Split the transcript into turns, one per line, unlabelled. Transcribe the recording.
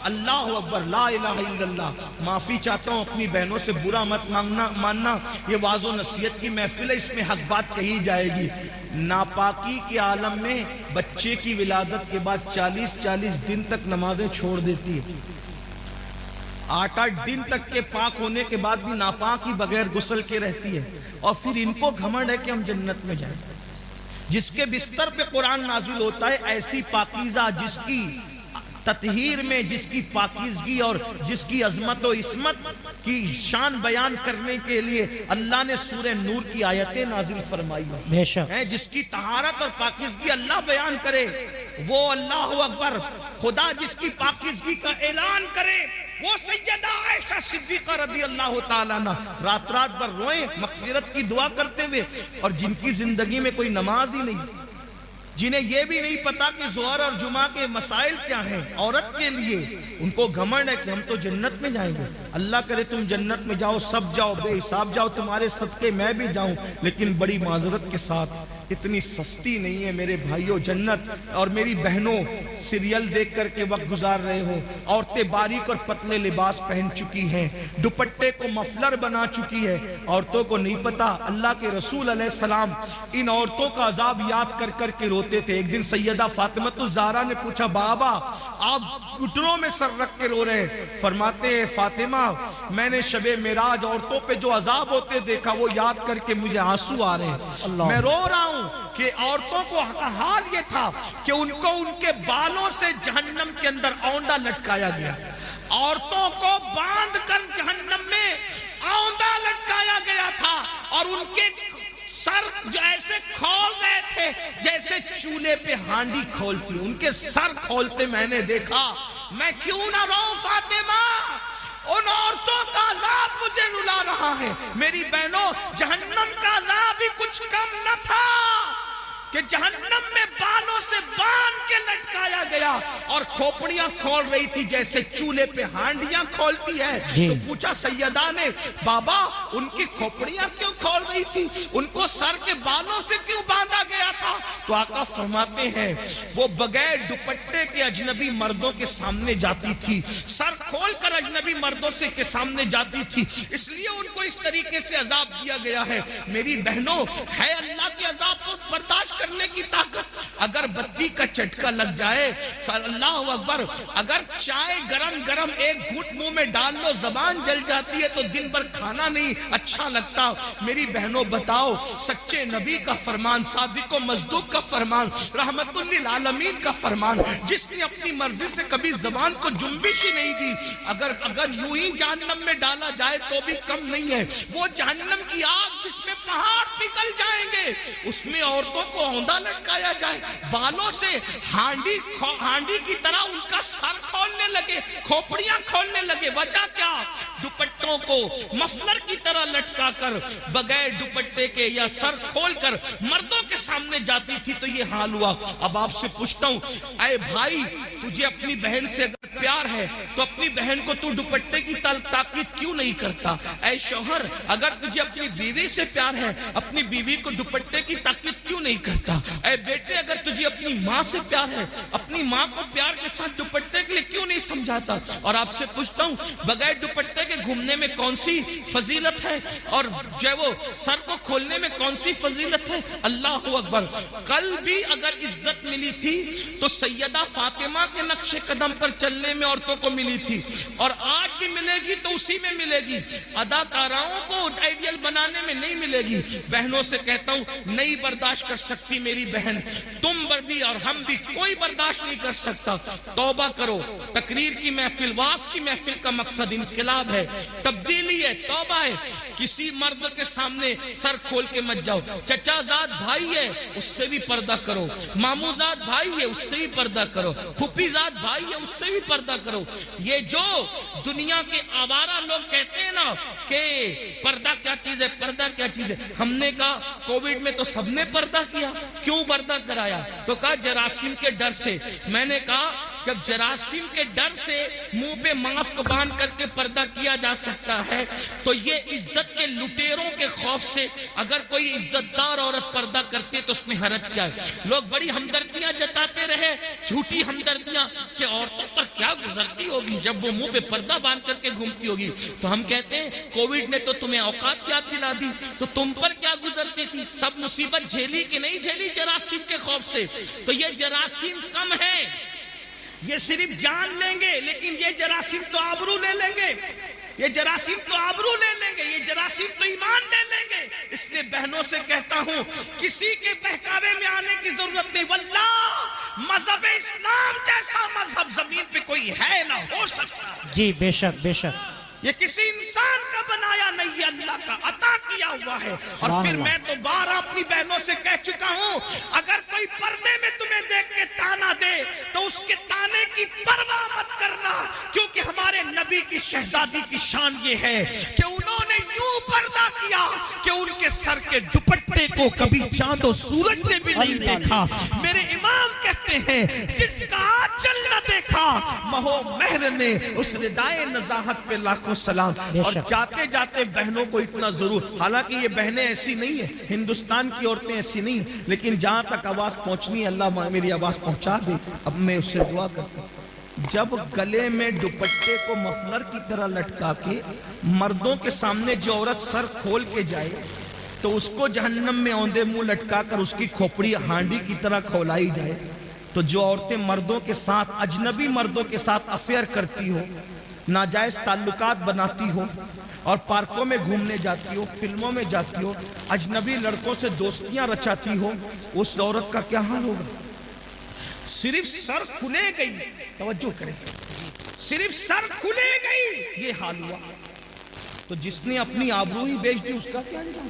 اللہ اکبر، لا الہ الا اللہ۔ معافی چاہتا ہوں، اپنی بہنوں سے برا مت ماننا، یہ واعظ و نصیحت کی محفل ہے، اس میں حق بات کہی جائے گی۔ ناپاکی کے عالم میں بچے کی ولادت کے بعد 40 دن تک نمازیں چھوڑ دیتی ہے، 8 دن تک کے پاک ہونے کے بعد بھی ناپاک ہی بغیر غسل کے رہتی ہے، اور پھر ان کو گھمنڈ ہے کہ ہم جنت میں جائیں۔ جس کے بستر پہ قرآن نازل ہوتا ہے، ایسی پاکیزہ جس کی تطہیر میں، جس کی پاکیزگی اور جس کی عظمت و عصمت کی شان بیان کرنے کے لیے اللہ نے سورہ نور کی آیتیں نازل فرمائی ہیں، جس کی طہارت اور پاکیزگی اللہ بیان کرے، وہ اللہ اکبر، خدا جس کی پاکیزگی کا اعلان کرے، وہ سیدہ عائشہ صدیقہ رضی اللہ تعالیٰ عنہ رات بھر روئیں مغفرت کی دعا کرتے ہوئے، اور جن کی زندگی میں کوئی نماز ہی نہیں، جنہیں یہ بھی نہیں پتا کہ ظہر اور جمعہ کے مسائل کیا ہیں عورت کے لیے، ان کو گھمنڈ ہے کہ ہم تو جنت میں جائیں گے۔ اللہ کرے تم جنت میں جاؤ، سب جاؤ، بے حساب جاؤ، تمہارے صدقے میں بھی جاؤں، لیکن بڑی معذرت کے ساتھ اتنی سستی نہیں ہے میرے بھائیوں جنت۔ اور میری بہنوں سیریل دیکھ کر کے وقت گزار رہے ہو، عورتیں باریک اور پتلے لباس پہن چکی ہیں، دوپٹے کو مفلر بنا چکی ہے، عورتوں کو نہیں پتا اللہ کے رسول علیہ السلام ان عورتوں کا عذاب یاد کر کر کے روتے تھے۔ ایک دن سیدہ فاطمہ الزہرا نے پوچھا، بابا آپ گھٹنوں میں سر رکھ کے رو رہے ہیں؟ فرماتے ہیں، فاطمہ میں نے شب معراج عورتوں پہ جو عذاب ہوتے دیکھا، وہ یاد کر کے مجھے آنسو آ رہے ہیں، میں رو رہا ہوں کہ عورتوں کو حال یہ تھا کہ ان کو ان کے بالوں سے جہنم کے اندر اوندا لٹکایا گیا، عورتوں کو باندھ کر جہنم میں اوندا لٹکایا گیا تھا، اور ان کے سر جو ایسے کھول رہے تھے جیسے چولہے پہ ہانڈی کھولتی، ان کے سر کھولتے میں نے دیکھا۔ میں کیوں نہ روؤں فاطمہ، ان عورتوں کا عذاب مجھے رلا رہا ہے۔ میری بہنوں جہنم کا عذاب ہی کچھ کم نہ تھا کہ جہنم میں بالوں سے باندھ کے لٹکایا گیا، اور کھوپڑیاں کھول رہی تھی جیسے چولہے پہ ہانڈیاں کھولتی ہے۔ تو پوچھا سیدہ نے، بابا ان کی کھوپڑیاں کیوں کھول رہی تھی، ان کو سر کے بالوں سے کیوں باندھا گیا تھا؟ تو آقا فرماتے ہیں وہ بغیر دوپٹے کے اجنبی مردوں کے سامنے جاتی تھی، سر کھول کر اجنبی مردوں سے کے سامنے جاتی تھی، اس لیے ان کو اس طریقے سے عذاب دیا گیا ہے۔ میری بہنوں ہے اللہ کے عذاب کو برداشت کرنے کی طاقت، اگر بتی کا چٹکا لگ جائے، اللہ اکبر، اگر چائے گرم گرم ایک گھونٹ منہ میں ڈال لو زبان جل جاتی ہے تو دن بھر کھانا نہیں اچھا لگتا۔ میری بہنوں بتاؤ، سچے نبی کا فرمان، صادق و مصدوق کا فرمان، رحمت للعالمین کا فرمان، جس نے اپنی مرضی سے کبھی زبان کو جنبش ہی نہیں دی، اگر یوں ہی جہنم میں ڈالا جائے تو بھی کم نہیں ہے۔ وہ جہنم کی آگ جس میں پہاڑ پگھل جائیں گے، اس میں عورتوں کو اوندا لٹکایا جائے، بالوں سے ہانڈی کی طرح ان کا سر کھولنے لگے، کھوپڑیاں کھولنے لگے۔ وجہ کیا؟ دوپٹوں کو مفلر کی طرح لٹکا کر بغیر دوپٹے کے یا سر کھول کر مردوں کے سامنے جاتی تھی، تو یہ حال ہوا۔ اب آپ سے پوچھتا ہوں، اے بھائی تجھے اپنی بہن سے اگر پیار ہے تو اپنی بہن کو تو دوپٹے کی تاکید کیوں نہیں کرتا؟ اے شوہر اگر تجھے اپنی بیوی سے پیار ہے، اپنی بیوی کو دوپٹے کی تاکید کیوں نہیں کرتا؟ اے بیٹے اگر تجھے اپنی ماں سے پیار ہے، اپنی ماں کو پیار کے ساتھ دوپٹے کے لیے کیوں نہیں سمجھاتا؟ اور آپ سے پوچھتا ہوں، بغیر دوپٹے کے گھومنے میں کون سی فضیلت ہے، اور جو ہے وہ سر کو کھولنے میں کون سی فضیلت ہے؟ اللہ اکبر۔ کل بھی اگر عزت ملی تھی تو سیدہ فاطمہ کے نقش قدم پر چلنے میں عورتوں کو ملی تھی، اور آج بھی ملے گی تو اسی میں ملے گی، اداکاراؤں کو آئیڈیل بنانے میں نہیں ملے گی۔ بہنوں سے کہتا ہوں، نہیں برداشت کر سکتی میری بہن، تم بھی اور ہم بھی کوئی برداشت نہیں کر سکتا۔ توبہ کرو، تقریر کی محفل، واز کی محفل کا مقصد انقلاب ہے، تبدیلی ہے، توبہ ہے۔ کسی مرد کے سامنے سر کھول کے مت جاؤ۔ چچا زاد بھائی ہے اس سے بھی پردہ کرو، مامو زاد بھائی ہے اس سے بھی پردہ کرو، پھوپھی زاد بھائی ہے اس سے بھی پردہ کرو۔ یہ جو دنیا کے آوارہ لوگ کہتے ہیں نا کہ پردہ کیا چیز ہے، پردہ کیا چیز ہے، ہم نے کہا کووڈ میں تو سب نے پردہ کیا، کیوں پردہ کرایا؟ تو کہا جراثیم کے ڈر سے۔ میں نے کہا جب جراثیم کے ڈر سے منہ پہ ماسک باندھ کر کے پردہ کیا جا سکتا ہے تو یہ عزت کے لٹیروں کے خوف سے اگر کوئی عزت دار عورت پردہ کرتی ہے تو اس میں حرج کیا ہے؟ لوگ بڑی ہمدردیاں جتاتے رہے، جھوٹی ہمدردیاں کہ عورتوں پر کیا گزرتی ہوگی جب وہ منہ پہ پردہ باندھ کر کے گھومتی ہوگی. تو ہم کہتے ہیں کووڈ نے تو تمہیں اوقات یاد دلا دی، تو تم پر کیا گزرتی تھی؟ سب مصیبت جھیلی کہ نہیں جھیلی جراثیم کے خوف سے؟ تو یہ جراثیم کم ہے، یہ صرف جان لیں گے لیکن یہ جراثیم تو آبرو لے لیں گے، یہ جراثیم تو آبرو لے لیں گے، یہ جراثیم تو ایمان لے لیں گے. اس لیے بہنوں سے کہتا ہوں کسی کے بہکاوے میں آنے کی ضرورت نہیں. واللہ مذہب اسلام جیسا مذہب زمین پہ کوئی ہے نہ ہو سکتا.
جی بے شک بے شک.
یہ کسی انسان کا بنایا نہیں، یہ اللہ کا عطا کیا ہوا ہے. اور پھر میں تو بارہ اپنی بہنوں سے کہہ چکا ہوں اگر کوئی پردے میں تمہیں دیکھ کے تانا دے تو اس کے تانے کی پرواہ مت کرنا، کیونکہ ہمارے نبی کی شہزادی کی شان یہ ہے کہ انہوں نے یوں پردہ کیا کہ ان کے سر کے دوپٹے کو کبھی چاند و سورج نے بھی نہیں دیکھا. میرے امام کہتے ہیں جس کا آنچل نہ دیکھا مہو مہر نے اس ردائے نزاہت پہ لاکھوں سلام. اور جاتے جاتے بہنوں کو اتنا ضرور، حالانکہ یہ بہنیں ایسی نہیں ہیں، ہندوستان کی عورتیں ایسی نہیں ہیں، لیکن جہاں تک آواز پہنچنی ہے اللہ میری آواز پہنچا دے. اب میں اس سے دعا کرتا ہوں جب گلے میں دوپٹے کو مفلر کی طرح لٹکا کے مردوں کے سامنے جو عورت سر کھول کے جائے تو اس کو جہنم میں اوندے منہ لٹکا کر اس کی کھوپڑی ہانڈی کی طرح کھولائی جائے. تو جو عورتیں مردوں کے ساتھ، اجنبی مردوں کے ساتھ افیئر کرتی ہو، ناجائز تعلقات بناتی ہو اور پارکوں میں گھومنے جاتی ہو، فلموں میں جاتی ہو، اجنبی لڑکوں سے دوستیاں رچاتی ہو، اس عورت کا کیا حال ہوگا؟ صرف سر کھلے گئی، توجہ کریں، صرف سر کھلے گئی یہ حال ہوا. تو جس نے اپنی آبرو ہی بیچ دی اس کا کیا انجام؟